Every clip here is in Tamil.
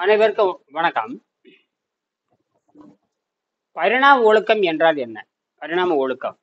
அனைவருக்கும் வணக்கம். பரிணாம ஒழுக்கம் என்றால் என்ன? பரிணாம ஒழுக்கம்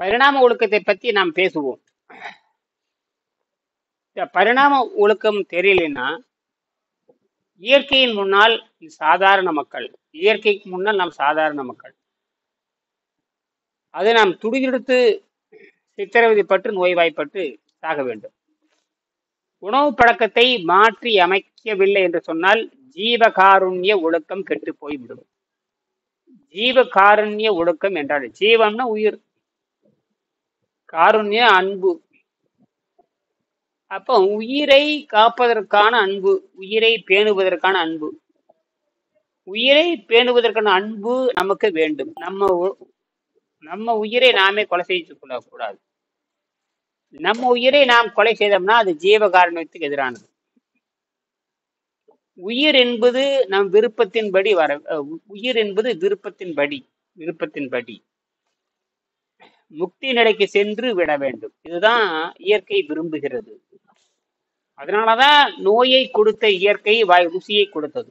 பரிணாம ஒழுக்கத்தை பத்தி நாம் பேசுவோம். இந்த பரிணாம ஒழுக்கம் தெரியலைன்னா இயற்கையின் முன்னால் சாதாரண மக்கள், இயற்கைக்கு முன்னால் நாம் சாதாரண மக்கள், அதை நாம் துடிதுடித்து சித்திரவதைப்பட்டு நோய்வாய்ப்பட்டு சாக வேண்டும். உணவு பழக்கத்தை மாற்றி அமைக்கவில்லை என்று சொன்னால் ஜீவகாருண்ய ஒழுக்கம் கெட்டு போய்விடும். ஜீவகாருண்ய ஒழுக்கம் என்றால் ஜீவம்னா உயிர், காருண்ய அன்பு. அப்போ உயிரை காப்பதற்கான அன்பு, உயிரை பேணுவதற்கான அன்பு, உயிரை பேணுவதற்கான அன்பு நமக்கு வேண்டும். நம்ம உயிரை நாமே கொலை செய்து கொள்ளக்கூடாது. நம்ம உயிரை நாம் கொலை செய்தோம்னா அது ஜீவகாருண்யத்துக்கு எதிரானது. உயிர் என்பது நம் விருப்பத்தின்படி உயிர் என்பது விருப்பத்தின்படி முக்தி நிலைக்கு சென்று விட வேண்டும். இதுதான் இயற்கை விரும்புகிறது. அதனாலதான் நோயை கொடுத்த இயற்கை வாய் ருசியை கொடுத்தது.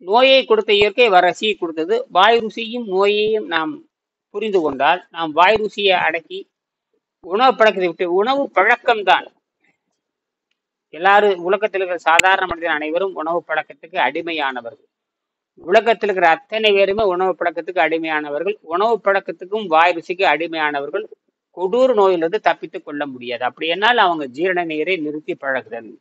நோயை கொடுத்த இயற்கை ருசியை கொடுத்தது. வாய் ருசியும் நோயையும் நாம் புரிந்து கொண்டால் நாம் வாய் ருசியை அடக்கி உணவு பழக்கத்தை விட்டு, உணவு பழக்கம்தான் எல்லாரும் உலகத்தில் இருக்கிற சாதாரண மனிதன் அனைவரும் உணவு பழக்கத்துக்கு அடிமையானவர்கள். உலகத்தில் இருக்கிற அத்தனை பேருமே உணவு பழக்கத்துக்கு அடிமையானவர்கள். உணவு பழக்கத்துக்கும் வாய் ருசிக்கு அடிமையானவர்கள் கொடூர நோயிலிருந்து தப்பித்துக் கொள்ள முடியாது. அப்படி என்னால் அவங்க ஜீரண நீரை நிறுத்தி பழகுதல்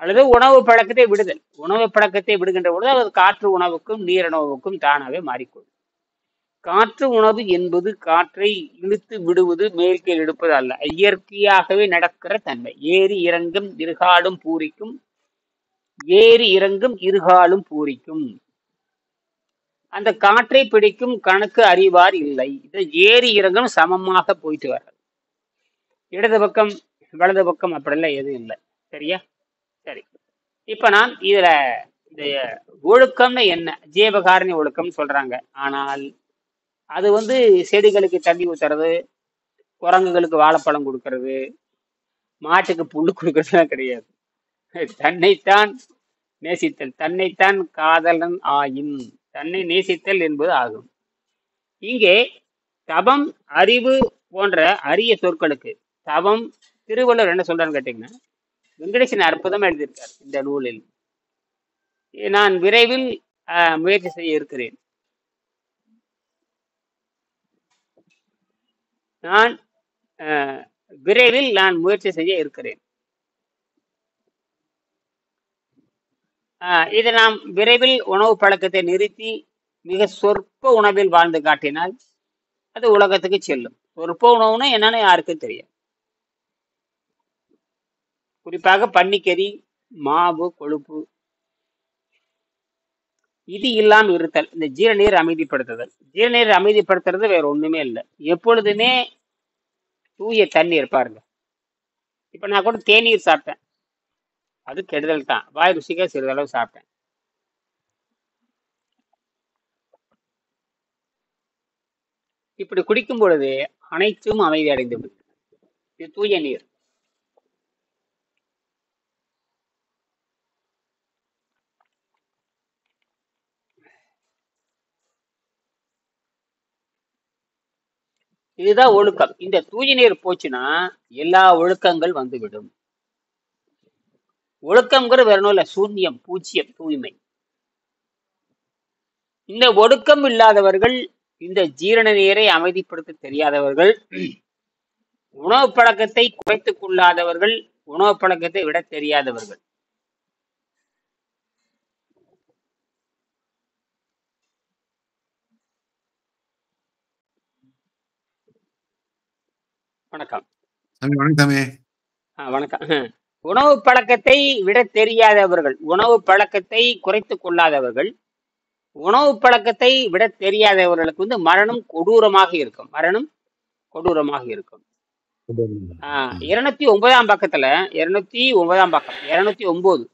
அல்லது உணவு பழக்கத்தை விடுதல். உணவு பழக்கத்தை விடுகின்ற பொழுது அது காற்று உணவுக்கும் நீரிணவுக்கும் தானாகவே மாறிக்கொள்ளும். காற்று உணவு என்பது காற்றை இழுத்து விடுவது, மேல்கீழ் எடுப்பது அல்ல, இயற்கையாகவே நடக்கிற தன்மை. ஏறி இறங்கும் இருகாலும் பூரிக்கும், ஏறி இறங்கும் இருகாலும் பூரிக்கும். அந்த காற்றை பிடிக்கும் கணக்கு அறிவார் இல்லை. இது ஏறி இறங்கும் சமமாக போயிட்டு வர, இடது பக்கம் வலது பக்கம் அப்படிலாம் எதுவும் இல்லை. சரியா? சரி. இப்ப நான் இதுல இந்த ஒழுக்கம்னு என்ன, ஜீவகாருண்ய ஒழுக்கம்னு சொல்றாங்க. ஆனால் அது செடிகளுக்கு தண்ணி ஊத்துறது, குரங்குகளுக்கு வாழைப்பழம் கொடுக்கறது, மாட்டுக்கு புல்லு கொடுக்கறதுலாம் கிடையாது. தன்னைத்தான் நேசித்தல், தன்னைத்தான் காதலன் ஆயின், தன்னை நேசித்தல் என்பது ஆகும். இங்கே தவம், அறிவு போன்ற அரிய சொற்களுக்கு தவம் திருவள்ளுவர் என்ன சொல்றான்னு கேட்டீங்கன்னா, வெங்கடேசன் அற்புதமா எழுதியிருக்கார் இந்த நூலில். நான் விரைவில் முயற்சி செய்ய இருக்கிறேன். நான் முயற்சி செய்ய இருக்கிறேன். இதை நாம் விரைவில் உணவு பழக்கத்தை நிறுத்தி மிக சொற்ப உணவில் வாழ்ந்து காட்டினால் அது உலகத்துக்கு செல்லும். சொற்ப உணவுனா என்னன்னு யாருக்கும் தெரியும். குறிப்பாக பன்னிக்கறி, மாவு, கொழுப்பு இது இல்லாமல் இருத்தல், இந்த ஜீரநீர் அமைதிப்படுத்துதல். ஜீரநீர் அமைதிப்படுத்துறது வேற ஒண்ணுமே இல்லை. எப்பொழுதுமே தூய தண்ணீர். பாருங்க, இப்ப நான் கூட தேநீர் சாப்பிட்டேன், அது கெடுதல் தான். வாய் ருசிக்க சிறிதளவு சாப்பிட்டேன். இப்படி குடிக்கும் பொழுது அனைத்தும் அமைதி அடைந்து விடும். இது தூய நீர். இதுதான் ஒழுக்கம். இந்த தூய நீர் போச்சுன்னா எல்லா ஒழுக்கங்கள் வந்துவிடும். ஒழுக்கம்ங்கிறது வேற ஒன்றும் இல்லை, சூன்யம், பூஜ்யம், தூய்மை. இந்த ஒழுக்கம் இல்லாதவர்கள், இந்த ஜீரண நீரை அமைதிப்படுத்த தெரியாதவர்கள், உணவு பழக்கத்தை குறைத்துக் கொள்ளாதவர்கள், உணவு பழக்கத்தை விட தெரியாதவர்கள். வணக்கம். வணக்கம் சாமி. வணக்கம். உணவு பழக்கத்தை விட தெரியாதவர்கள், உணவு பழக்கத்தை குறைத்துக் கொள்ளாதவர்கள், உணவு பழக்கத்தை விட தெரியாதவர்களுக்கு வந்து மரணம் கொடூரமாக இருக்கும். மரணம் கொடூரமாக இருக்கும். 209 பக்கத்துல 209 பக்கம் 209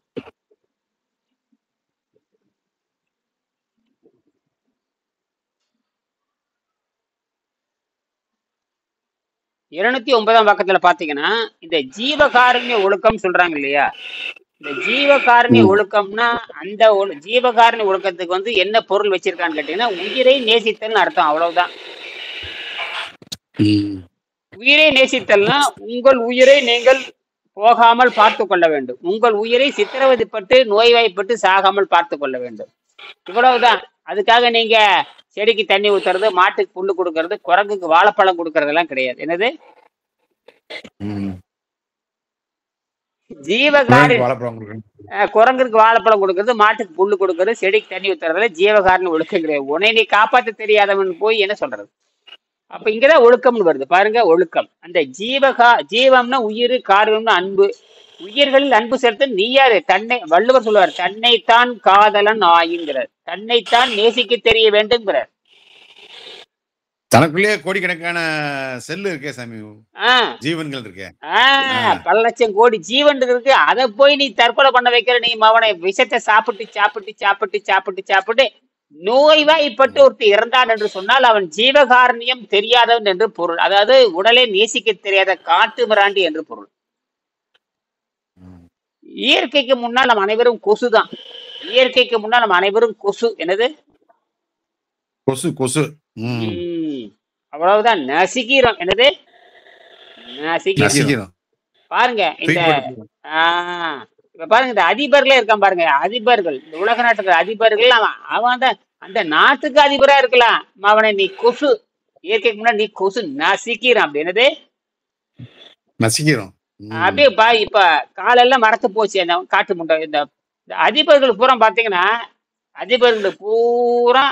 209 பக்கத்துல பாத்தீங்கன்னா இந்த ஜீவகாருண்ய ஒழுக்கம் சொல்றாங்க இல்லையா? இந்த ஜீவகாருண்ய ஒழுக்கம்னா அந்த ஜீவகாருண்ய ஒழுக்கத்துக்கு வந்து என்ன பொருள் வச்சிருக்கான்னு கேட்டீங்கன்னா உயிரை நேசித்தல்னு அர்த்தம். அவ்வளவுதான். உயிரை நேசித்தல்னா உங்கள் உயிரை நீங்கள் போகாமல் பார்த்து கொள்ள வேண்டும். உங்கள் உயிரை சித்திரவதைப்பட்டு நோய்வாய்ப்பட்டு சாகாமல் பார்த்து கொள்ள வேண்டும். இவ்வளவுதான். அதுக்காக நீங்க செடிக்கு தண்ணி ஊத்துறது, மாட்டுக்கு புல்லு கொடுக்கறது, குரங்குக்கு வாழைப்பழம் கொடுக்கறதெல்லாம் கிடையாது. என்னது? குரங்குக்கு வாழைப்பழம் கொடுக்கறது, மாட்டுக்கு புல்லு கொடுக்கறது, செடிக்கு தண்ணி ஊத்துறதுல ஜீவகாரன் ஒழுக்கம் கிடையாது. உன்னை நீ காப்பாற்ற தெரியாதவன் போய் என்ன சொல்றது? அப்ப இங்கதான் ஒழுக்கம்னு வருது பாருங்க. ஒழுக்கம் அந்த ஜீவம்னா உயிர், காரியம்னா அன்பு. உயிர்களில் அன்பு செலுத்த நீ யாரு? தன்னை வள்ளுவர் சொல்லுவார், தன்னைத்தான் காதலன் ஆயுங்கிறார். தன்னைத்தான் நேசிக்க தெரிய வேண்டும்ங்கிறார். தனக்குள்ளே கோடிக்கணக்கான செல்லு இருக்கே சாமி, ஜீவன்கள் இருக்கு, பல லட்சம் கோடி ஜீவன் இருக்கு. அதை போய் நீ தற்கொலை பண்ண வைக்கிற. நீ அவனை விஷத்தை சாப்பிட்டு சாப்பிட்டு சாப்பிட்டு சாப்பிட்டு சாப்பிட்டு நோய்வாய்ப்பட்டு ஒருத்தர் இறந்தான் என்று சொன்னால் அவன் ஜீவகாரண்யம் தெரியாதவன் என்று பொருள். அதாவது உடலை நேசிக்க தெரியாத காட்டு மிராண்டி என்று பொருள். இயற்கைக்கு முன்னால் நம்ம அனைவரும் கொசுதான். இயற்கைக்கு முன்னால் நம்ம அனைவரும் கொசு. என்னது? கொசு. கொசு. அவ்வளவுதான். நசிக்கிறோம். என்னது? நசிக்கிறோம். பாருங்க இந்த இப்ப பாருங்க இந்த அதிபர்களே இருக்கான் பாருங்க. அதிபர்கள், இந்த உலக நாட்டுக்கு அதிபர்கள், அவன் அந்த நாட்டுக்கு அதிபரா இருக்கலாம். அவனை நீ கொசு, இயற்கைக்கு முன்னாடி நீ கொசு, நசிக்கிறான். அப்படி என்னது? நசிக்கிறோம். அப்படியே இப்ப காலெல்லாம் மறத்து போச்சு. அந்த காட்டு முண்டை இந்த அதிபர்கள் பூரா பாத்தீங்கன்னா, அதிபர்கள் பூரா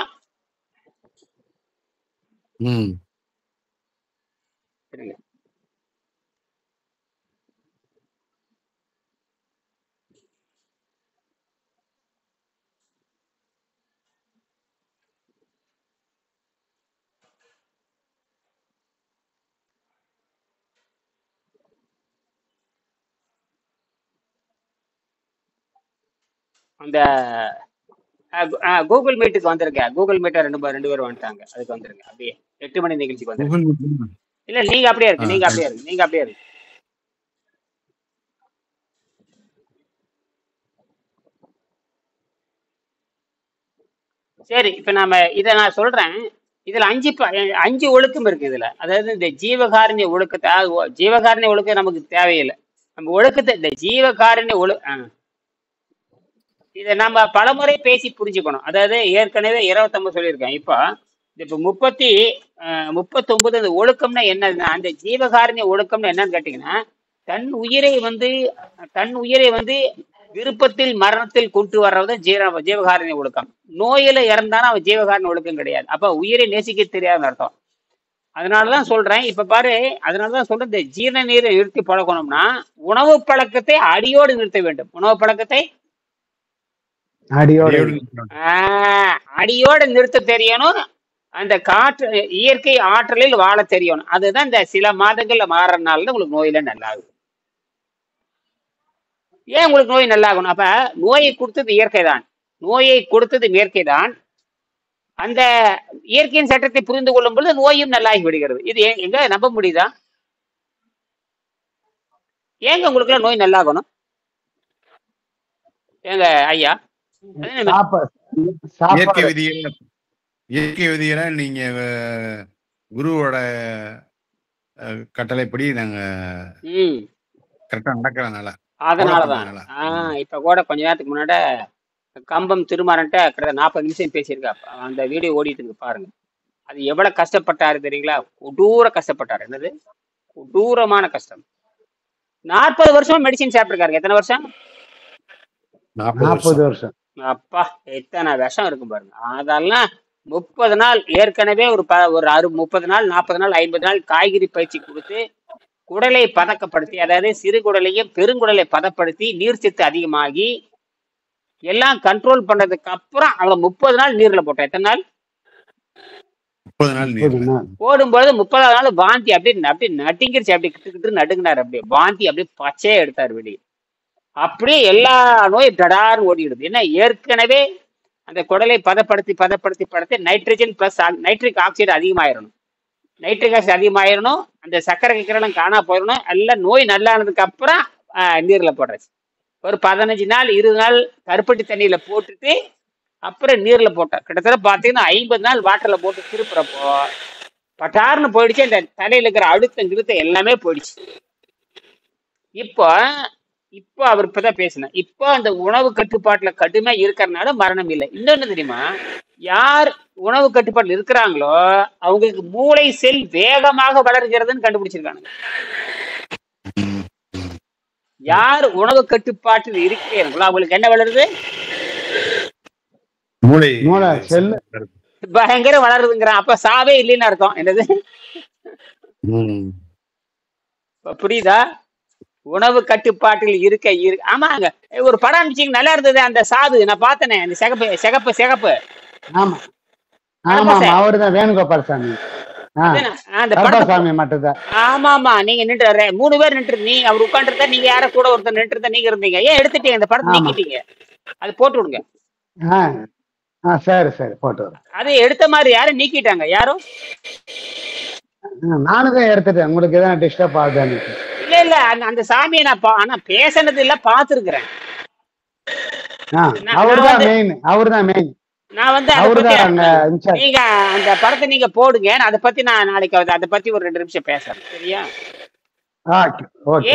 அந்த கூகுள் மீட்டுக்கு வந்திருக்கேன். கூகுள் மீட்டை ரெண்டு பேரும் வந்துட்டாங்க. அதுக்கு வந்துருங்க. அப்படியே 8 மணி நிகழ்ச்சிக்கு வந்துருங்க. இல்ல நீங்க அப்படியே இருக்கு, நீங்க அப்படியே இருக்கு, நீங்க அப்படியே இருக்கு. சரி, இப்ப இதை நான் சொல்றேன். இதுல 5 ஒழுக்கம் இருக்கு இதுல. அதாவது இந்த ஜீவகாரண்ய ஒழுக்கத்தை, ஜீவகாரண்ய ஒழுக்கம் நமக்கு தேவையில்லை. நம்ம ஒழுக்கத்தை, இந்த ஜீவகாரண்ய இதை நம்ம பலமுறை பேசி புரிஞ்சுக்கணும். அதாவது ஏற்கனவே 29 சொல்லியிருக்கேன். இப்ப 39 அந்த ஒழுக்கம்னா என்னன்னா, அந்த ஜீவகாரண்ய ஒழுக்கம்னு என்னன்னு கேட்டீங்கன்னா, தன் உயிரை வந்து விருப்பத்தில் மரணத்தில் கொண்டு வர்றது ஜீவகாரண்ய ஒழுக்கம். நோயில இறந்தானா அவன் ஜீவகாரண்ய ஒழுக்கம் கிடையாது. அப்ப உயிரை நேசிக்க தெரியாதுன்னு அர்த்தம். அதனாலதான் சொல்றேன். இப்ப பாரு, அதனாலதான் சொல்றேன், இந்த ஜீரண நீரை நிறுத்தி பழக்கணும்னா உணவு பழக்கத்தை அடியோடு நிறுத்த வேண்டும். உணவு பழக்கத்தை அடியோடு நிறுத்த தெரியணும். அந்த இயற்கை ஆற்றலில் வாழ தெரியணும். அதுதான் இந்த சில மாதங்கள்ல மாறனால உங்களுக்கு நோயில நல்லாகும். ஏன் உங்களுக்கு நோய் நல்லாகணும்? அப்ப நோயை கொடுத்தது இயற்கை தான். நோயை கொடுத்தது இயற்கை தான். அந்த இயற்கையின் சட்டத்தை புரிந்து கொள்ளும் பொழுது நோயும் நல்லாகி விடுகிறது. இது எங்க நம்ப முடியுதா? ஏங்க உங்களுக்கு எல்லாம் நோய் நல்லாகணும்? ஏங்க ஐயா, இயற்கை விதியில நீங்க குருவோட கட்டளைப்படி நாங்க கரெக்டா நடக்கிறதுனால, அதனாலதான் இப்ப கூட கொஞ்ச நேரத்துக்கு முன்னாடி கம்பம் திருமாறன்ட்ட கிட்ட 40 நிமிஷம் பேசியிருக்கா. அந்த வீடியோ ஓடிட்டு இருக்கு பாருங்க. அது எவ்வளவு கஷ்டப்பட்டாரு தெரியுங்களா? கொடூர கஷ்டப்பட்டாரு. என்னது? கொடூரமான கஷ்டம். 40 வருஷம் மெடிசின் சாப்பிட்டுருக்காரு. எத்தனை வருஷம்? 40 வருஷம். அப்பா, எத்தனை விஷம் இருக்கும் பாருங்க. அதெல்லாம் 30 நாள் ஏற்கனவே ஒரு 30 நாள் 40 நாள் 50 நாள் காய்கறி பயிற்சி கொடுத்து குடலை பதக்கப்படுத்தி, அதாவது சிறுகுடலையும் பெருங்குடலை பதப்படுத்தி நீர்ச்சத்து அதிகமாகி எல்லாம் கண்ட்ரோல் பண்றதுக்கு அப்புறம் அவளை 30 நாள் நீர்ல போட்டேன். எத்தனை நாள்? 30 நாள் நீர்ல போடும்போது 30ஆவது நாள் வாந்தி அப்படியே நட்டிங்கிருச்சு. அப்படி கிட்டு நடுங்கினார். அப்படியே வாந்தி அப்படியே பச்சையா எடுத்தார் வெளியே. அப்படியே எல்லா நோயும் டடார்னு ஓடிடுது. ஏன்னா ஏற்கனவே அந்த குடலை பதப்படுத்தி நைட்ரஜன் பிளஸ் நைட்ரிக் ஆக்சைடு அதிகமாயிடணும். நைட்ரிக் ஆக்சைடு அதிகமாயிடணும். அந்த சக்கரை கிக்கரெல்லாம் காணா போயிடணும். எல்லாம் நோய் நல்லானதுக்கு அப்புறம் நீர்ல போடுறச்சு. ஒரு 15 நாள் 20 நாள் கருப்பட்டி தண்ணியில போட்டுட்டு அப்புறம் நீர்ல போட்டேன். கிட்டத்தட்ட பாத்தீங்கன்னா 50 நாள் வாட்டர்ல போட்டு திருப்புறப்போ பட்டார்னு போயிடுச்சு. அந்த தலையில இருக்கிற அழுத்தம் கிழுத்தம் எல்லாமே போயிடுச்சு. இப்போ அவர் இப்பதான் பேசினேன். இப்போ அந்த உணவு கட்டுப்பாட்டுல கடுமை இருக்கிறதுனால மரணம் இல்லை. இன்னொன்னு தெரியுமா, யார் உணவு கட்டுப்பாட்டுல இருக்கிறாங்களோ அவங்களுக்கு மூளை செல் வேகமாக வளர்கிறதுன்னு கண்டுபிடிச்சிருக்காங்க. யார் உணவு கட்டுப்பாட்டில் இருக்கிறீர்களோ அவங்களுக்கு என்ன வளருது? மூளை செல் பயங்கர வளருதுங்கிறான். அப்ப சாவே இல்லைன்னு அர்த்தம். என்னது புரியுதா? உணவு கட்டுப்பாட்டில் இருக்க ஆமாங்க. ஒரு படம் அனுப்பிச்சிங்க, நல்லா இருந்தது. அந்த சாது நான் பார்த்தனே, அந்த சிகப்பு அவர்தான் வேணுகோபால் சாமி. ஆமா, நீங்க நின்று 3 பேர் நின்று, நீ அவர் உட்காந்துருந்தா, நீங்க யார கூட ஒருத்தர் நின்று நீங்க இருந்தீங்க. ஏன் எடுத்துட்டீங்க? இந்த படத்தை நீக்கிட்டீங்க. அது போட்டு விடுங்க. சரி போட்டு. அது எடுத்த மாதிரி யாரும் நீக்கிட்டாங்க. யாரும் நானுதான் எடுத்துட்டேன். உங்களுக்கு எதாவது டிஸ்டர்ப் ஆகுது? இல்ல அந்த சாமியை நான் ஆனா பேசினது இல்ல, பாத்துருக்கிறேன். நான் வந்து நீங்க அந்த படத்தை நீங்க போடுங்க. அதை பத்தி நான் நாளைக்கு அதை பத்தி ஒரு 2 நிமிஷம் பேசுறேன். சரியா?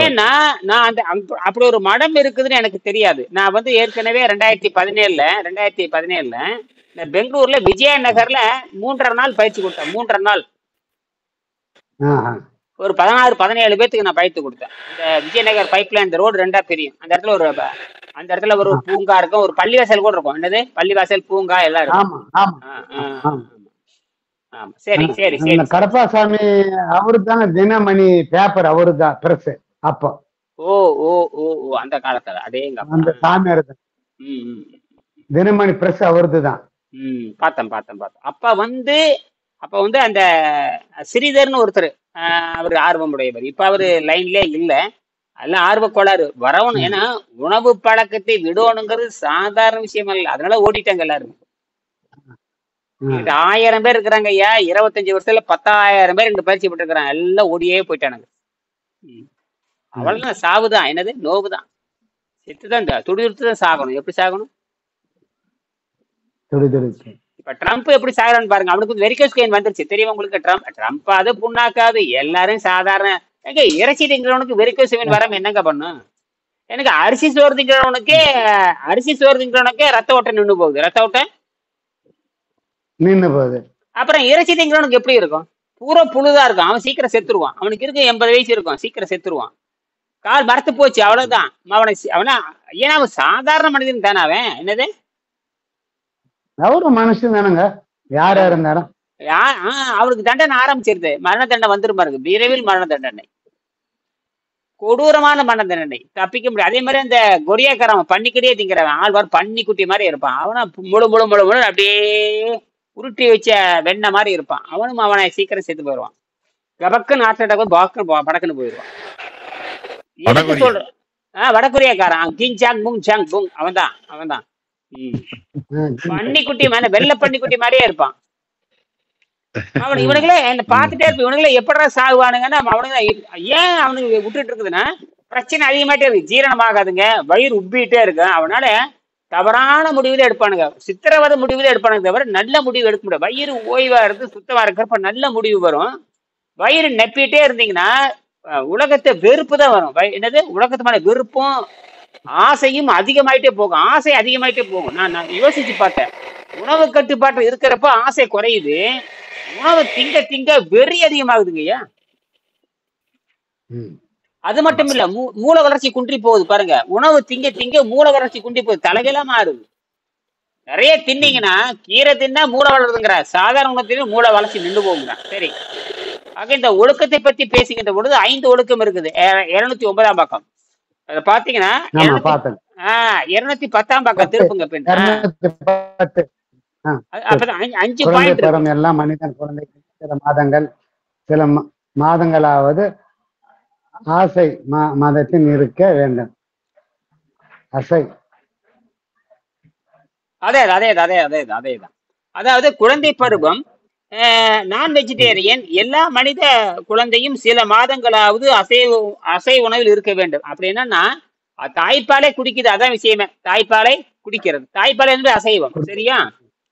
ஏன்னா நான் அந்த அப்படி ஒரு மடம் இருக்குதுன்னு எனக்கு தெரியாது. நான் வந்து ஏற்கனவே 2017 இந்த பெங்களூர்ல விஜயநகர்ல 3.5 நாள் பயிற்சி கொடுத்தேன். 3.5 நாள் ஒரு 16-17 பேத்துக்கு நான் பயிற்சி கொடுத்தேன். இந்த விஜயநகர் பைப்லைன், இந்த ரோடு 2ஆ பிரியும். அந்த இடத்துல ஒரு பூங்கா இருக்கும், ஒரு பள்ளிவாசல் கூட இருக்கும். என்னது பள்ளிவாசல், பூங்கா எல்லாம் இருக்கும். சரி சரி சரி. கடப்பாசாமி அவரு தானே தினமணி பேப்பர், அவரு தான் பிரஸ் அப்போ. ஓ ஓ ஓ அந்த காலத்துல அதேங்க அந்த சாமியார் தினமணி பிரஸ் அவருது தான். பார்த்தேன். அப்ப வந்து அந்த ஸ்ரீதர்னு ஒருத்தர், அவர் ஆர்வமுடையவர். இப்ப அவரு லைன்லயே இல்ல. அதெல்லாம் ஆர்வ கோளாறு வரணும். ஏன்னா உணவு பழக்கத்தை விடணுங்கிறது சாதாரண விஷயம் அல்ல. அதனால ஓடிட்டாங்க எல்லாரும். 1000 பேர் இருக்கிறாங்க ஐயா. 25 வருஷத்துல 10,000 பேர் இந்த பயிற்சி பட்டு இருக்கிறாங்க. எல்லாம் ஓடியே போயிட்டானுங்க. அவ்வளவுதான். சாவுதான். என்னது நோவுதான். செத்துதான். துடிதுடித்துதான் சாகணும். எப்படி சாகணும்? இப்ப ட்ரம்ப் எப்படி சாகுறான்னு பாருங்க. அவனுக்கு வெரிகோஸ் வெயின் வந்துருச்சு. தெரியுமா உங்களுக்கு? ட்ரம்ப் அது புண்ணாக்காது. எல்லாரும் சாதாரண இறைச்சி திங்கிறவனுக்கு வெரிகோஸ் வெயின் வராம என்னங்க பண்ணும்? எனக்கு அரிசி சோறு திங்கிறவனுக்கே ரத்த ஓட்டம் நின்று போகுது. ரத்த ஓட்டம் நின்று போகுது. அப்புறம் இறைச்சி திங்கிறவனுக்கு எப்படி இருக்கும்? பூரா புழுதா இருக்கும். அவன் சீக்கிரம் செத்துருவான். அவனுக்கு இருக்கு 80 வயசு இருக்கும். சீக்கிரம் செத்துருவான். கால் மரத்து போச்சு, அவ்வளவுதான். அவனா ஏன்னா அவன் சாதாரண மனிதன் தானே. அவன் என்னது அவரும் மனுஷன் தானங்க. யாரா இருந்தாலும் அவனுக்கு தண்டனை ஆரம்பிச்சிருது. மரண தண்டனை வந்துரும் பாருங்க. விரைவில் மரண தண்டனை, கொடூரமான மரண தண்டனை. தப்பிக்க முடியாது. அதே மாதிரி அந்த கொரியாக்காரன் பன்னிக்கிட்டே திங்கிறவன் ஆழ்வார் பன்னிக்குட்டி மாதிரி இருப்பான். அவனா முழு அப்படியே உருட்டி வச்ச வெண்ணெய் மாதிரி இருப்பான். அவனை சீக்கிரம் செத்து போயிடுவான். கபக்குன்னு ஹார்ட் அட்டாக் படக்குன்னு போயிடுவான். வடகொரியாக்காரன் கிங் சாங் புங் அவன்தான் பன்னிக்குட்டி மாதிரி, வெள்ளை பன்னிக்குட்டி மாதிரியே இருப்பான். இவனுங்களே என்ன பார்த்துட்டே இருப்ப. இவனுங்களே எப்படா சாகுவானுங்கன்னா அவனுங்க ஏன் அவனுக்கு விட்டுட்டு இருக்குதுன்னா பிரச்சனை அதிகமாயிட்டே இருக்கு. ஜீரணம் ஆகாதுங்க. வயிறு உப்பிட்டே இருக்கு. அவனால தவறான முடிவுல எடுப்பானுங்க. சித்திரவதை முடிவுல எடுப்பானுங்க தவிர நல்ல முடிவு எடுக்க முடியாது. வயிறு ஓய்வா இருந்து சுத்தமா இருக்கிறப்ப நல்ல முடிவு வரும். வயிறு நப்பிட்டே இருந்தீங்கன்னா உலகத்தை வெறுப்பு தான் வரும். என்னது உலகத்து மேல வெறுப்பும் ஆசையும் அதிகமாயிட்டே போகும். ஆசை அதிகமாயிட்டே போகும். நான் யோசிச்சு பார்த்தேன். உணவு கட்டுப்பாட்டில் இருக்கிறப்ப ஆசை குறையுது. உணவு திங்க வெறி அதிகமாகுதுங்கய்யா. அது மட்டும் இல்ல, மூல வளர்ச்சி குன்றி போகுது பாருங்க. உணவு திங்க மூல வளர்ச்சி குன்றி போகுது. தலைகெல்லாம் மாறுது. நிறைய தின்னீங்கன்னா கீரை தின்னா மூளை வளருதுங்கிற. சாதாரண உணவு தின்னு மூளை வளர்ச்சி நின்று போகுங்க. சரி, ஆக இந்த ஒழுக்கத்தை பத்தி பேசுகின்ற பொழுது 5 ஒழுக்கம் இருக்குது. 209ஆம் பக்கம். அதை பாத்தீங்கன்னா ஆமா பார்த்தேன். 210ஆம் பக்கம் திருப்புங்க பின். 210. அப்பதான் 5 குழந்தை பாயிண்ட் இருக்கு. பருவம் எல்லாம் மனிதன் குழந்தைக்கு சில மாதங்களாவது ஆசை மதத்தின் இருக்க வேண்டும். அசை அதேதான். அதாவது குழந்தை பருவம் நான் வெஜிடேரியன், எல்லா மனித குழந்தையும் சில மாதங்களாவது அசை உணவில் இருக்க வேண்டும். அப்படின்னா தாய்ப்பாலை குடிக்குது, அதான் விஷயமே. தாய்ப்பாலை குடிக்கிறது, தாய்ப்பாலை என்பது அசைவம், சரியா?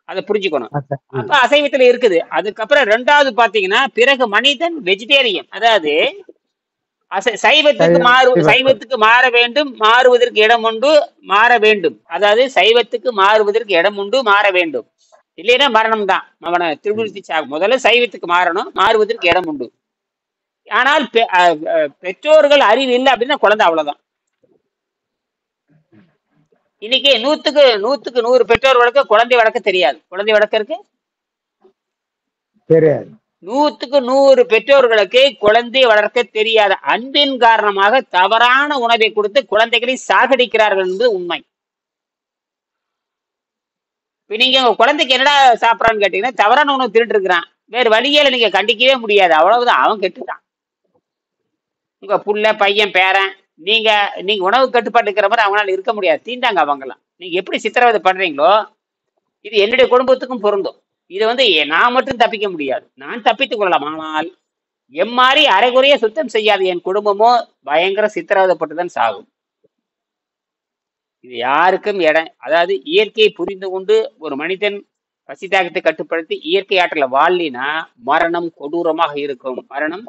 அதை புரிஞ்சுக்கணும். அப்ப அசைவத்துல இருக்குது. அதுக்கப்புறம் 2வது பாத்தீங்கன்னா பிறகு மனிதன் வெஜிடேரியன், அதாவது சைவத்துக்கு மாற வேண்டும், மாறுவதற்கு இடம் உண்டு, மாற வேண்டும். அதாவது சைவத்துக்கு மாறுவதற்கு இடம் உண்டு, மாற வேண்டும். இல்லைன்னா மரணம் தான். அவனை திருவிழித்து முதல்ல சைவத்துக்கு மாறணும், மாறுவதற்கு இடம் உண்டு. ஆனால் பெற்றோர்கள் அறிவு இல்லை அப்படின்னா குழந்தை அவ்வளவுதான். இன்னைக்கு 100க்கு 100 பெற்றோர்களுக்கு குழந்தை வளர்க்க தெரியாது. குழந்தை வளர்க்கறதுக்கு தெரியாது. 100க்கு 100 பெற்றோர்களுக்கு குழந்தை வளர்க்க தெரியாத அன்பின் காரணமாக தவறான உணவை கொடுத்து குழந்தைகளை சாகடிக்கிறார்கள் என்பது உண்மை. இப்ப நீங்க உங்க குழந்தைக்கு என்னடா சாப்பிடறான்னு கேட்டீங்கன்னா தவறான உணவு திருட்டு இருக்கிறான், வேறு வழியில நீங்க கண்டிக்கவே முடியாது, அவ்வளவுதான். அவன் கெட்டுட்டான். உங்க புள்ள பையன் பேரன் நீங்க உணவு கட்டுப்பாட்டு இருக்கிற மாதிரி அவங்களால இருக்க முடியாது, தீண்டாங்க அவங்கலாம். நீங்க எப்படி சித்திரவதை பண்றீங்களோ இது என்னுடைய குடும்பத்துக்கும் பொருந்தும். இது நான் மட்டும் தப்பிக்க முடியாது, நான் தப்பித்துக் கொள்ளலாம். ஆனால் எம்மாறி அரைகுறைய சுத்தம் செய்யாது என் குடும்பமோ பயங்கர சித்திரவதைப்பட்டுதான் சாகும். இது யாருக்கும் அதாவது இயற்கையை புரிந்து கொண்டு ஒரு மனிதன் பசி தாகத்தை கட்டுப்படுத்தி இயற்கை ஆற்றல வாழ்லினா மரணம் கொடூரமாக இருக்கும். மரணம்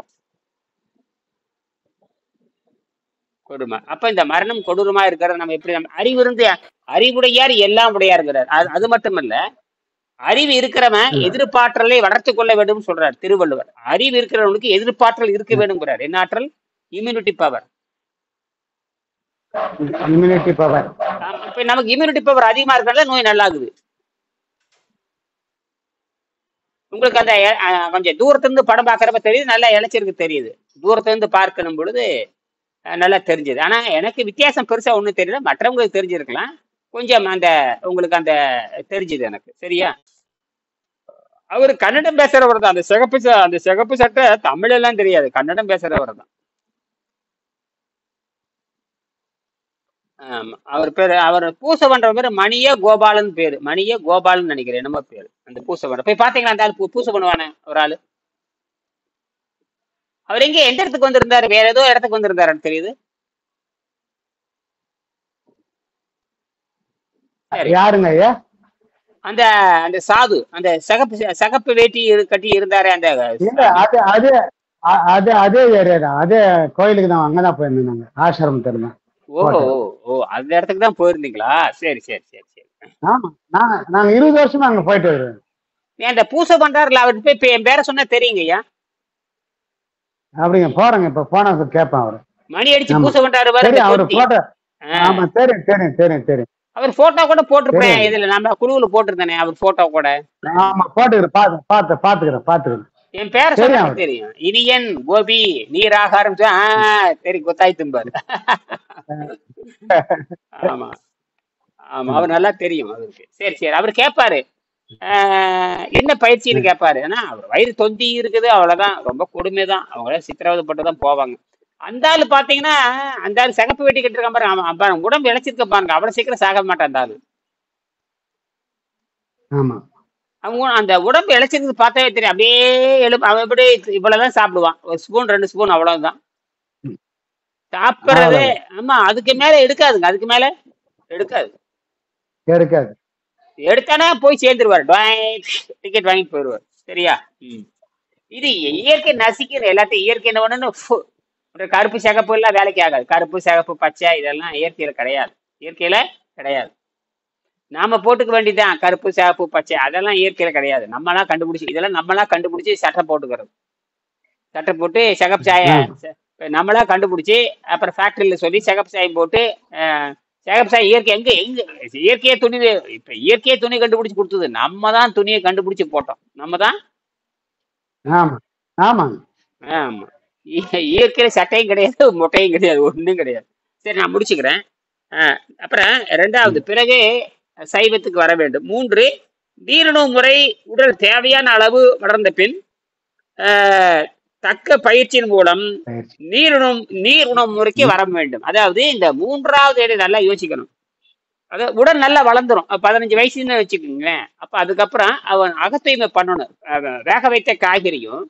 கொடுமை. அப்ப இந்த மரணம் கொடூரமா இருக்கிறத நம்ம எப்படி அறிவுடையார் எல்லாம் உடையாருங்கிறார். அது மட்டுமல்ல, அறிவு இருக்கிறவன் எதிர்பாற்றலை வளர்த்து கொள்ள வேண்டும் சொல்றார் திருவள்ளுவர். அறிவு இருக்கிறவனுக்கு எதிர்பாற்றல் இருக்க வேண்டும்ங்கிறார். என்ன ஆற்றல்? Immunity power. இப்ப நமக்கு இம்யூனிட்டி பவர் அதிகமா இருக்கிறது நோய் நல்லாகுது. உங்களுக்கு அந்த கொஞ்சம் தூரத்துல இருந்து படம் பார்க்கறப்ப தெரியுது, நல்லா இளைச்சிருக்கு தெரியுது. தூரத்துல இருந்து பார்க்கணும் பொழுது நல்லா தெரிஞ்சது. ஆனா எனக்கு வித்தியாசம் பெருசா ஒண்ணும் தெரியல, மற்றவங்களுக்கு தெரிஞ்சிருக்கலாம். கொஞ்சம் உங்களுக்கு தெரிஞ்சது எனக்கு, சரியா? அவரு கன்னடம் பேசுறவர் தான். அந்த சிகப்பு சட்டை தமிழ் எல்லாம் தெரியாது, கன்னடம் பேசுறவர் தான். அவர் பேரு, அவர் பூசை பண்ற பேரு மணிய கோபாலன் பேரு. மணிய கோபாலன் நினைக்கிறேன், என்னமோ பேரு. அந்த பூசை பண்ற போய் பாத்தீங்களா? அந்த ஆள் பூசை பண்ணுவானே ஒரு ஆளு. அவர் எங்க எந்த இடத்துக்கு வந்திருந்தாரு? வேற ஏதோ இடத்துக்கு வந்திருந்தாரு தெரியுது. யாருங்க ஐயா? அந்த சாது, அந்த சகப்பு வேட்டி கட்டி இருந்தாரு. அதே ஏரியா தான், அதே கோயிலுக்கு தான், அங்கதான் போயிருந்தாங்க, ஆசிரமம் தெரியுமா? ஓ அந்த இடத்துக்கு தான் போயிருந்தீங்களா? சரி. ஆமா, நாங்க 20 வருஷமா அங்க போயிட்டு வருவோம். நீ அந்த பூசை பண்றாருல, அவர்கிட்ட போய் என் பேரை சொன்னா தெரியுங்க ஐயா. அப்படிங்க, போறேங்க, இப்ப போனா கேட்பேன். அவரு மணி அடிச்சு பூசை பண்றாரு. அவரு போட்டோ. ஆமா, தெரியும். அவர் போட்டோ கூட போட்டிருப்பேன், இதுல நம்ம குழுவுல போட்டிருந்தேனே அவர் போட்டோ கூட. ஆமா, பாத்துக்கிறேன். என் பேரை சொன்னா தெரியும். இனியன் கோபி நீராக ஆரம்பிச்சா சரி கொத்தாய் தும்பாரு. ஆமா, அவர் நல்லா தெரியும் அவருக்கு. சரி, அவர் கேட்பாரு என்ன பயிற்சின்னு கேட்பாரு. ஏன்னா அவர் வயிறு தொந்தி இருக்குது, அவ்வளவுதான். ரொம்ப கொடுமைதான், அவங்கள சித்திரவதைப்பட்டுதான் போவாங்க. அந்த ஆளு பாத்தீங்கன்னா, அந்த ஆளு சிகப்பு வெட்டி கட்டிருக்கான் பாருங்க, அவன் உடம்பு இழைச்சிருக்க பாருங்க, அவ்வளவு சீக்கிரம் சாக மாட்டான் அந்த ஆளு. அவங்க அந்த உடம்பு இழைச்சிருக்கு பார்த்தாவே தெரியும். அப்படியே அவன் எப்படி இவ்வளவுதான் சாப்பிடுவான், ஒரு ஸ்பூன் 2 ஸ்பூன் அவ்வளவுதான் சாப்பிடுறது. ஆமா, அதுக்கு மேல எடுக்காதுங்க, அதுக்கு மேல எடுக்காது. எடுத்தானா போய் சேர்ந்துருவாரு, டிக்கெட் வாங்கிட்டு போயிடுவார், சரியா? இது இயற்கை நசிக்கிற எல்லாத்தையும். இயற்கை என்ன ஒண்ணு, கருப்பு சிகப்பு எல்லாம் வேலைக்கு ஆகாது. கருப்பு சிகப்பு பச்சை இதெல்லாம் இயற்கையில கிடையாது. நாம போட்டுக்க வேண்டியதுதான் கருப்பு சிகப்பு பச்சை, அதெல்லாம் இயற்கையில கிடையாது. நம்மளாம் கண்டுபிடிச்சி சட்டை போட்டுக்கிறது. சட்டை போட்டு சிகப்பு சாயம் நம்மளா கண்டுபிடிச்சி அப்புறம் ஃபேக்டரியில சொல்லி சிகப்பு சாயம் போட்டு சிகப்பு சாயம் எங்க இயற்கையே துணி. இப்ப இயற்கையே துணி கண்டுபிடிச்சு கொடுத்தது, நம்ம தான் துணியை கண்டுபிடிச்சு போட்டோம், நம்ம தான். ஆமா. இயற்கையில சட்டையும் கிடையாது, மொட்டையும் கிடையாது, ஒண்ணும் கிடையாது. சரி, நான் முடிச்சுக்கிறேன். அப்புறம் ரெண்டாவது, பிறகு சைவத்துக்கு வர வேண்டும். 3, நீரிணவு முறை. உடல் தேவையான அளவு வளர்ந்த பின் தக்க பயிற்சியின் மூலம் பயிற்சி. நீர் உணவு முறைக்கு வர வேண்டும். அதாவது இந்த 3வது இடம் நல்லா யோசிக்கணும். அதாவது உடல் நல்லா வளர்ந்துரும். 15 வயசுன்னு வச்சுக்கோங்களேன். அப்ப அதுக்கப்புறம் அவன் அகத்தூய்மை பண்ணணும். வேக வைத்த காய்கறியும்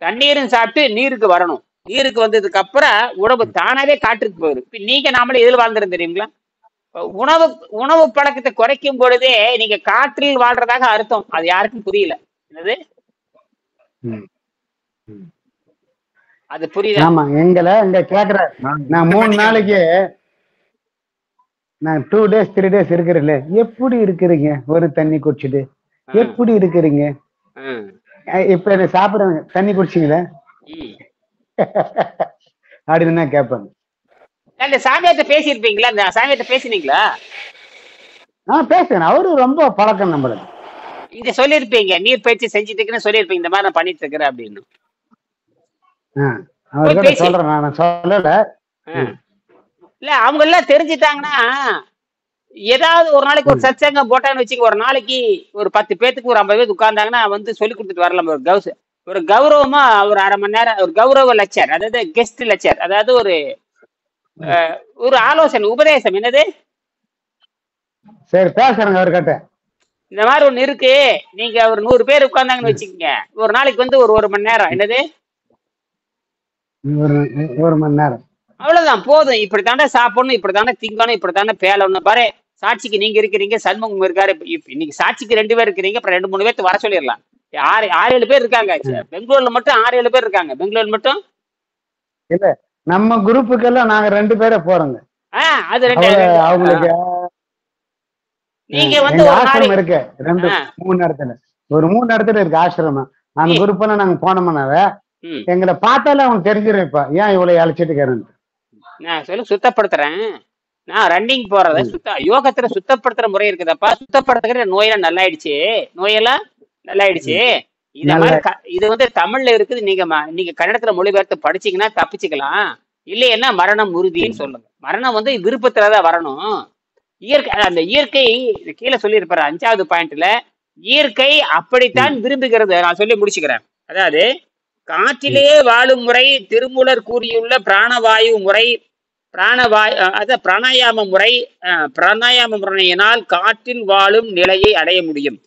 தண்ணீரும் சாப்பிட்டு நீருக்கு வரணும். நீருக்கு வந்ததுக்கு அப்புறம் உணவு தானாவே காற்றுக்கு போயிடும். இப்ப நீங்க நாமளே எதில் வாழ்ந்துரும் தெரியுங்களா? உணவு உணவு பழக்கத்தை குறைக்கும் பொழுதே நீங்க காற்றில் வாழ்றதாக அர்த்தம். அது யாருக்கும் புரியல. என்னது ம். ம். அது புரியுதா? ஆமா, எங்களை இங்க கேக்குற நான் 3 நாளைக்கு நான் 2 days 3 days இருக்கிறேன்ல, எப்படி இருக்கிறீங்க ஒரு தண்ணி குடிச்சிட்டு, எப்படி இருக்கிறீங்க இப்ப என்ன சாப்பிடுறேன் தண்ணி குடிச்சிங்களா அப்படின்னு தான் கேட்பாங்க. அந்த சாமியார்ட்ட பேசியிருப்பீங்களா? அந்த சாமியார்ட்ட பேசினீங்களா? பேசுறேன். அவரு ரொம்ப பழக்கம் நம்மளுக்கு. இங்க சொல்லியிருப்பீங்க, நீர் பயிற்சி செஞ்சுட்டு இருக்குன்னு சொல்லியிருப்பீங்க, இந்த மாதிரி நான் பண்ணிட்டு இருக்கிறேன் அப்படின்னு. அவர்கிட்ட சொல்றேன், நான் சொல்லல. இல்ல, அவங்க எல்லாம் தெரிஞ்சுட்டாங்கன்னா ஏதாவது ஒரு நாளைக்கு ஒரு சத்சங்கம் போட்டான்னு வச்சுக்க, ஒரு நாளைக்கு ஒரு 10 பேத்துக்கு ஒரு 50 பேருக்கு உட்கார்ந்தாங்கன்னா வந்து சொல்லி கொடுத்துட்டு வரலாம். ஒரு கௌரவமா ஒரு அரை மணி நேரம் ஒரு கௌரவ லெக்சர், அதாவது கெஸ்ட் லெக்சர், அதாவது ஒரு ஆலோசனை உபதேசம். என்னது? சரி, பேசுறேங்க அவர்கிட்ட. இந்த மாதிரி ஒண்ணு இருக்கு, நீங்க ஒரு 100 பேர் உட்கார்ந்தாங்கன்னு வச்சுக்கோங்க, ஒரு நாளைக்கு வந்து ஒரு மணி நேரம். என்னது? ஒரு மணி நேரம் அவ்வளவுதான், போதும். இப்படித்தானே சாப்பிடணும், இப்படித்தானே திங்கணும், இப்படித்தானே பேலணும். பாரு, சாட்சிக்கு நீங்க இருக்கிறீங்க, சண்முகம் இருக்காரு. இன்னைக்கு சாட்சிக்கு 2 பேர் இருக்கிறீங்க, அப்புறம் 2-3 பேர்த்து வர சொல்லிடலாம். 6-7 பேர் இருக்காங்க. பெங்களூர்ல மட்டும் 6-7 பேர் இருக்காங்க. பெங்களூர்ல மட்டும் இல்ல, நம்ம குரூப்புக்கெல்லாம் நாங்க 2 பேரே போறோங்க. அது 2 அவங்களுக்கு நீங்க வந்து ஆசிரமம் இருக்கு 2-3 இடத்துல, ஒரு 3 இடத்துல இருக்கு ஆசிரமம். அந்த குரூப் எல்லாம் நாங்க போனோம்னாவே எங்களை பார்த்தாலே அவங்க தெரிஞ்சிடும், இப்ப ஏன் இவ்வளவு அழைச்சிட்டு இருக்காருன்னு. நான் சுத்தப்படுத்துறேன். நான் ரன்னிங் போறத யோகத்துல சுத்தப்படுத்துற முறை இருக்குதப்பா. சுத்தப்படுத்துகிற நோயெல்லாம் நல்லாயிடுச்சு. இந்த மாதிரி இது வந்து தமிழ்ல இருக்குது. நீங்க கன்னடத்துல மொழிபெயர்த்து படிச்சீங்கன்னா தப்பிச்சுக்கலாம். இல்லைன்னா மரணம் உறுதின்னு சொல்லுங்க. மரணம் வந்து விருப்பத்துலதான் வரணும். அந்த இயற்கை கீழே சொல்லி இருப்பாரு 5வது பாயிண்ட்ல, இயற்கை அப்படித்தான் விரும்புகிறது. நான் சொல்லி முடிச்சுக்கிறேன். அதாவது காற்றிலே வாழும் முறை, திருமூலர் கூறியுள்ள பிராணவாயு முறை, பிராணாயாம முறை. பிராணாயாம முறையினால் காற்றில் வாழும் நிலையை அடைய முடியும்.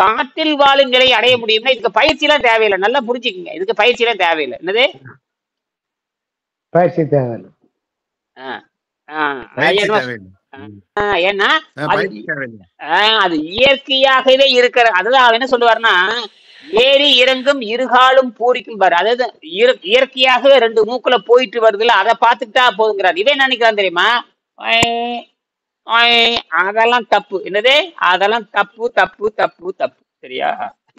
காற்றில் வாழும் நிலையை அடைய முடியும்னா இதுக்கு பயிற்சி எல்லாம் தேவையில்லை. நல்லா புரிஞ்சுக்கங்க, இதுக்கு பயிற்சி எல்லாம் தேவையில்லை. என்னது? பயிற்சி தேவையில்லை. ஏன்னா அது இயற்கையாகவே இருக்கிற. அதுதான் அவன் என்ன சொல்லுவாருன்னா, ஏறி இறங்கும் இருகாலும் பூரிக்கும் பாரு. அதாவது இயற்கையாகவே 2 மூக்குல போயிட்டு வருதுல, அதை பார்த்துட்டா போதுங்கிறார். இவன் நினைக்கிறான் தெரியுமா, அதெல்லாம் தப்பு. என்னது? அதெல்லாம் தப்பு தப்பு தப்பு தப்பு. சரியா?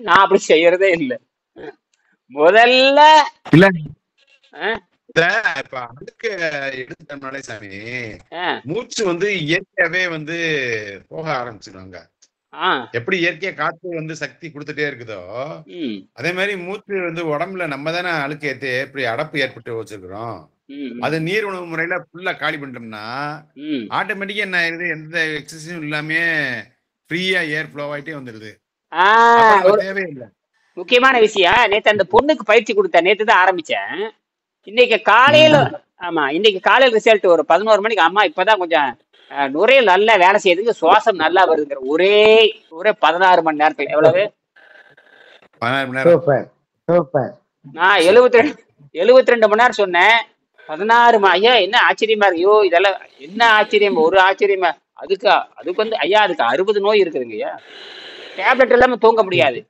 நான் அப்படி செய்யறதே இல்லை. முதல்ல இப்ப அதுக்கு எடுத்துட்டோம்னாலே சாமி, மூச்சு வந்து இயற்கையாவே வந்து போக ஆரம்பிச்சிடுவாங்க. எப்படி இயற்கையா காத்து வந்து சக்தி கொடுத்துட்டே இருக்குதோ, அதே மாதிரி மூச்சு வந்து உடம்புல நம்ம தானே அழுக்கு ஏற்றி எப்படி அடப்பு ஏற்பட்டு வச்சிருக்கிறோம். அது நீர் உணவு முறையில ஃபுல்லா காலி பண்ணிட்டோம்னா ஆட்டோமேட்டிக்கா என்ன ஆயிருது, எந்த எக்ஸசைஸும் இல்லாம ஃப்ரீயா ஏர் ஃப்ளோ ஆயிட்டே வந்துருது. தேவையில்லை. முக்கியமான விஷயம், நேத்து அந்த பொண்ணுக்கு பயிற்சி கொடுத்தேன். நேத்து தான் ஆரம்பிச்சேன். இன்னைக்கு காலையில ரிசல்ட் ஒரு 11 மணிக்கு. அம்மா இப்பதான் கொஞ்சம் நுரையில் நல்லா வேலை செய்யுதுங்க, சுவாசம் நல்லா வருதுங்கிற. ஒரே 16 மணி நேரத்துல. எவ்வளவு? 16 மணி நேரம். நான் 72 மணி நேரம் சொன்னேன். 16 ஐயா, என்ன ஆச்சரியமா இருக்கு. ஐயோ, இதெல்லாம் என்ன ஆச்சரியம், ஒரு ஆச்சரியமா. அதுக்கு வந்து ஐயா, அதுக்கு 60 நோய் இருக்குதுங்க ஐயா. டேப்லெட் இல்லாம தூங்க முடியாது.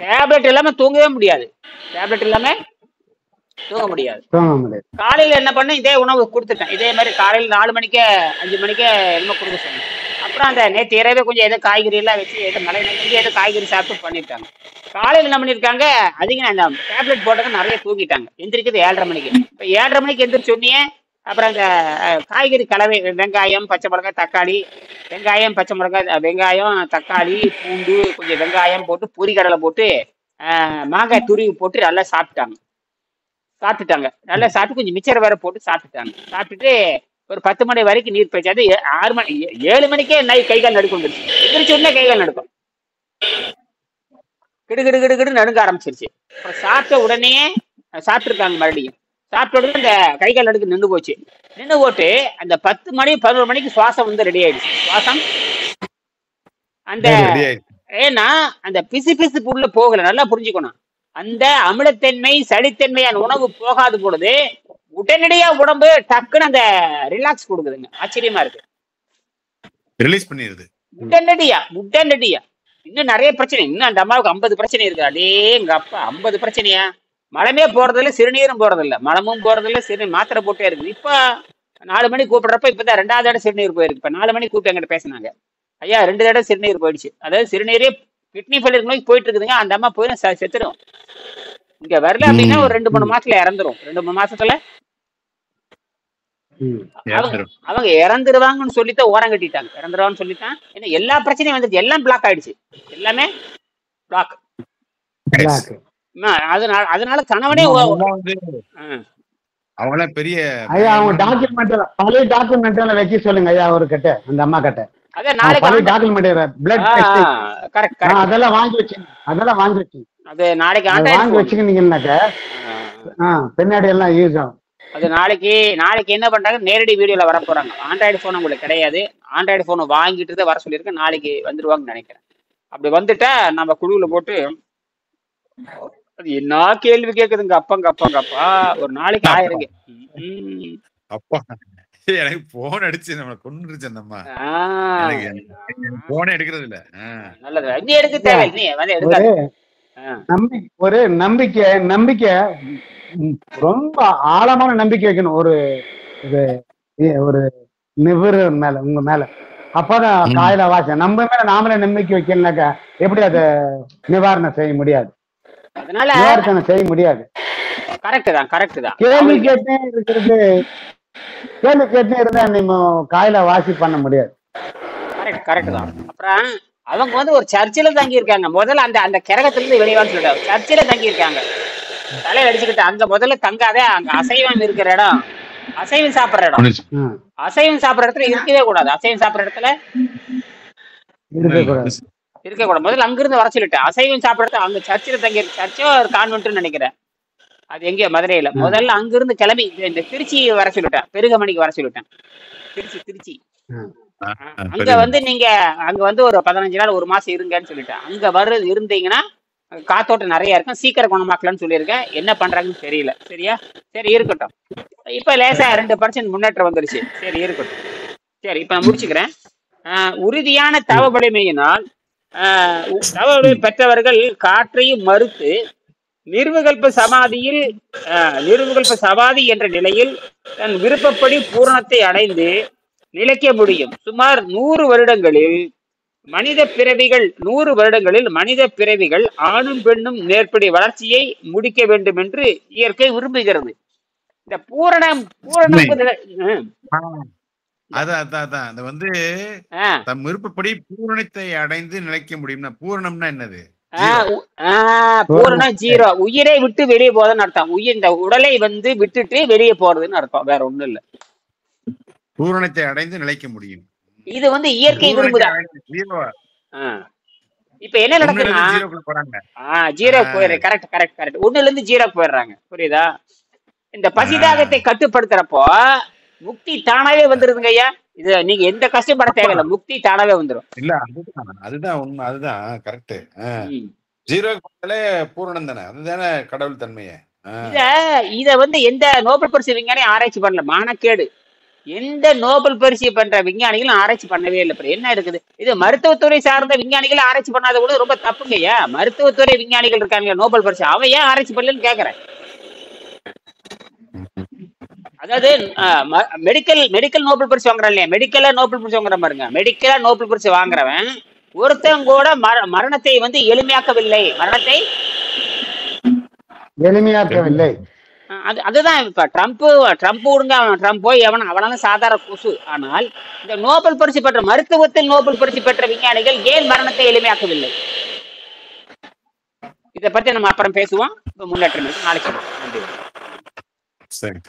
டேப்லெட் இல்லாம தூங்கவே முடியாது. டேப்லெட் இல்லாம தூங்க முடியாது. காலையில என்ன பண்ண, இதே உணவு கொடுத்துட்டேன். இதே மாதிரி காலையில 4 மணிக்கே 5 மணிக்கே என்ன கொடுக்க சொன்னேன். அப்புறம் அந்த நேற்று இரவே கொஞ்சம் ஏதோ காய்கறி எல்லாம் வச்சு மழை நினைச்சு ஏதோ காய்கறி சாப்பிட்டு பண்ணிட்டாங்க. காலையில என்ன பண்ணிருக்காங்க, அதிகம் அந்த டேப்லெட் போட்டது நிறைய தூங்கிட்டாங்க. எந்திரிக்கிறது 7:30 மணிக்கு. இப்ப 7:30 மணிக்கு எந்திரிச்சு சொன்னியே. அப்புறம் அந்த காய்கறி கலவை, வெங்காயம், பச்சை மிளகாய், தக்காளி, வெங்காயம், பச்சை மிளகாய், வெங்காயம், தக்காளி, பூண்டு, கொஞ்சம் வெங்காயம் போட்டு பொரிகடலை போட்டு மாங்காய் துருவி போட்டு நல்லா சாப்பிட்டாங்க. சாப்பிட்டுட்டாங்க. நல்லா சாப்பிட்டு கொஞ்சம் மிச்சர் வேற போட்டு சாப்பிட்டுட்டாங்க. சாப்பிட்டுட்டு ஒரு 10 மணி வரைக்கும் நீர் பயிற்சி. அது 6 மணி 7 மணிக்கே கை கால் நடுக்கம் வந்துருச்சு. எந்திரிச்ச உடனே கை கால் நடுக்கம் கிடு கிடு கிடு கிடு நடுங்க ஆரம்பிச்சிருச்சு. அப்புறம் சாப்பிட்ட உடனே சாப்பிட்டுருக்காங்க. மறுபடியும் சாப்பிட்ட உடனே இந்த கை கால் நடுக்கு நின்று போச்சு. நின்று போட்டு அந்த 10 மணி 11 மணிக்கு சுவாசம் வந்து ரெடி ஆயிடுச்சு. சுவாசம் அந்த ஏன்னா அந்த பிசு பிசு உள்ள போகல. நல்லா புரிஞ்சுக்கணும். அந்த அமிலத்தன்மை சளித்தன்மையான உணவு போகாத பொழுது உடனடியா உடம்பு டக்குன்னு அந்த ரிலாக்ஸ் கொடுக்குதுங்க. ஆச்சரியமா இருக்கு. ரிலீஸ் பண்ணிடுது உடனடியா. இன்னும் நிறைய பிரச்சனை. இன்னும் அந்த அம்மாவுக்கு 50 பிரச்சனை இருக்கு. அதே எங்க அப்பா 50 பிரச்சனையா? மலமே போறதில்ல, சிறுநீரும் போறதில்ல, மலமும் போறதில்ல, சிறுநீர் மாத்திரை போட்டே இருக்குது. இப்ப 4 மணி கூப்பிடுறப்ப இப்பதான் 2வது தடவை சிறுநீர் போயிருக்கு. இப்ப 4 மணி கூப்பிட்டு எங்கிட்ட பேசினாங்க. ஐயா 2 தடவை சிறுநீர் போயிடுச்சு. அதாவது சிறுநீரே கிட்னி ஃபெயிலியர் நோய்க்கு போயிட்டு இருக்குதுங்க. அந்த அம்மா போய் செத்துரும். இங்க வரல அப்படின்னா ஒரு 2-3 மாசத்துல இறந்துரும். 2-3 மாசத்துல அவங்க இறந்துருவாங்கன்னு சொல்லித்தான் ஓரம் கட்டிட்டாங்க. இறந்துருவான்னு சொல்லித்தான். ஏன்னா எல்லா பிரச்சனையும் வந்துருச்சு. எல்லாம் பிளாக் ஆயிடுச்சு. எல்லாமே பிளாக். அதனால கணவனே அவங்கள பெரிய ஐயா அவங்க டாக்குமெண்ட் பழைய டாக்குமெண்ட் வைக்க சொல்லுங்க ஐயா. ஒரு கட்ட அந்த அம்மா கட்ட நாளைக்கு அதெல்லாம் வாங்கி வச்சுங்க. அது நாளைக்கு வாங்கி வச்சுக்கிட்டீங்கன்னாக்க பின்னாடி எல்லாம் யூஸ் ஆகும். அது நாளைக்கு என்ன பண்றாங்க, நேரடி வீடியோல வர போறாங்க. ஆண்ட்ராய்டு போன் உங்களுக்கு கிடையாது. ஆண்ட்ராய்டு போன் வாங்கிட்டு தான் வர சொல்லியிருக்கேன். நாளைக்கு வந்துருவாங்கன்னு நினைக்கிறேன். அப்படி வந்துட்டா நம்ம குழுவுல போட்டு அது என்ன கேள்வி கேக்குதுங்க. அப்பா ஒரு நாளைக்கு 1000 அப்பா எனக்கு போன் அடிச்சு நம்ம கொண்டுருச்சு. அந்த அம்மா போனே எடுக்கிறது இல்ல. நல்லது. நீ எடுக்க தேவை. நீ வந்து எடுக்காத. ஒரு நம்பிக்கை ரொம்ப ஆழமான நம்பிக்கை வைக்கணும். ஒரு நிபுணர் மேல உங்க மேல. அப்பதான் காயில வாசம் நம்ம மேல நாமளே நம்பிக்கை வைக்கணும்னாக்கா எப்படி அதை நிவாரணம் செய்ய முடியாது. அதனால நிவாரணம் செய்ய முடியாது. கரெக்ட் தான். கேள்வி கேட்டே இருந்தா நீங்க காயில வாசி பண்ண முடியாது. கரெக்ட் தான். அப்புறம் அவங்க வந்து ஒரு சர்ச்சில தங்கி இருக்காங்க. முதல்ல அந்த கிரகத்துல இருந்து வெளியான்னு சொல்லிட்டாங்க. சர்ச்சில தங்கி இருக்காங்க. தலையில அடிச்சுக்கிட்டு அங்க முதல்ல தங்காதே. அங்க அசைவம் இருக்கிற இடம், அசைவம் சாப்பிடுற இடம். அசைவம் சாப்பிடுற இடத்துல இருக்கவே கூடாது. அசைவம் சாப்பிடுற இடத்துல இருக்க கூடாது. முதல்ல அங்கிருந்து வர சொல்லிட்டேன். அசைவம் சாப்பிடுறது அங்க சர்ச்சில தங்கி இருக்கு. சர்ச்சோ ஒரு கான்வென்ட்னு நினைக்கிறேன். அது எங்க மதுரையில. முதல்ல அங்கிருந்து கிளம்பி இந்த திருச்சி வர சொல்லிட்டேன். பெருகமணிக்கு வர சொல்லிட்டேன். திருச்சி அங்க வந்து நீங்க அங்க வந்து ஒரு 15 நாள் 1 மாசம் இருங்கன்னு சொல்லிட்டேன். அங்க இருந்தீங்கன்னா காத்தோட்டம் நிறைய இருக்கும். சீக்கிரம் குணமாக்கலாம்னு சொல்லியிருக்கேன். என்ன பண்றாங்கன்னு தெரியல. சரியா? சரி இருக்கட்டும். இப்ப லேசா 2% முன்னேற்றம் வந்துருச்சு. சரி இருக்கட்டும். சரி இப்ப நான் முடிச்சுக்கிறேன். உறுதியான தவவலிமையினால் தவவலிமை பெற்றவர்கள் காற்றையும் மறுத்து நிர்விகல்ப சமாதி என்ற நிலையில் தன் விருப்பப்படி பூரணத்தை அடைந்து நிலைக்க முடியும். சுமார் 100 வருடங்களில் மனித பிறவிகள் ஆணும் பெண்ணும் மேற்படி வளர்ச்சியை முடிக்க வேண்டும் என்று இயற்கை விரும்புகிறது. இந்த பூரணம் வந்து தம் விருப்பப்படி பூரணத்தை அடைந்து நிலைக்க முடியும்னா பூரணம்னா என்னது? பூரணம் 0. உயிரை விட்டு வெளியே போறதுன்னு அர்த்தம். இந்த உடலை வந்து விட்டுட்டு வெளியே போறதுன்னு அர்த்தம். வேற ஒண்ணும் இல்ல. பூரணத்தை அடைந்து நிலைக்க முடியும். இது வந்து இயற்கை விரும்புதா? இப்ப என்ன நடக்குதுன்னா 0 போயிடுற. கரெக்ட். 1ல இருந்து 0 போயிடுறாங்க. புரியுதா? இந்த பசிதாகத்தை கட்டுப்படுத்துறப்போ முக்தி தானாவே வந்துருதுங்க ஐயா. இது நீங்க எந்த கஷ்டப்பட தேவையில்ல. முக்தி தானாவே வந்துடும். இல்ல அதுதான் உண்மை. அதுதான் கரெக்ட். 0 பூரணம் தானே. அதுதானே கடவுள் தன்மையே. இத வந்து எந்த நோபல் பரிசு விஞ்ஞானியும் ஆராய்ச்சி பண்ணல. மானக்கேடு. எந்த நோபல் பரிசு பண்ற விஞ்ஞானிகளும் ஆராய்ச்சி பண்ணவே இல்லை. என்ன இருக்குது? இது மருத்துவத்துறை சார்ந்த விஞ்ஞானிகள் ஆராய்ச்சி பண்ணாத கூட ரொம்ப தப்புங்கய்யா. மருத்துவத்துறை விஞ்ஞானிகள் இருக்காங்க நோபல் பரிசு, அவன் ஏன் ஆராய்ச்சி பண்ணலன்னு கேக்குறேன். அதாவது மெடிக்கல் நோபல் பரிசு வாங்குறான் இல்லையா, மெடிக்கலா நோபல் பரிசு வாங்குற பாருங்க. மெடிக்கலா நோபல் பரிசு வாங்குறவன் ஒருத்தன் கூட மரணத்தை வந்து எளிமையாக்கவில்லை. அதுதான் இப்ப ட்ரம்ப் விடுங்க. ட்ரம்ப் போய் அவனால சாதாரண கொசு. ஆனால் இந்த நோபல் பரிசு பெற்ற மருத்துவத்தில் நோபல் பரிசு பெற்ற விஞ்ஞானிகள் ஏன் மரணத்தை எளிமையாக்கவில்லை? இதை பத்தி நம்ம அப்புறம் பேசுவோம். முன்னேற்றம் நாளைக்கு. நன்றி. சரி.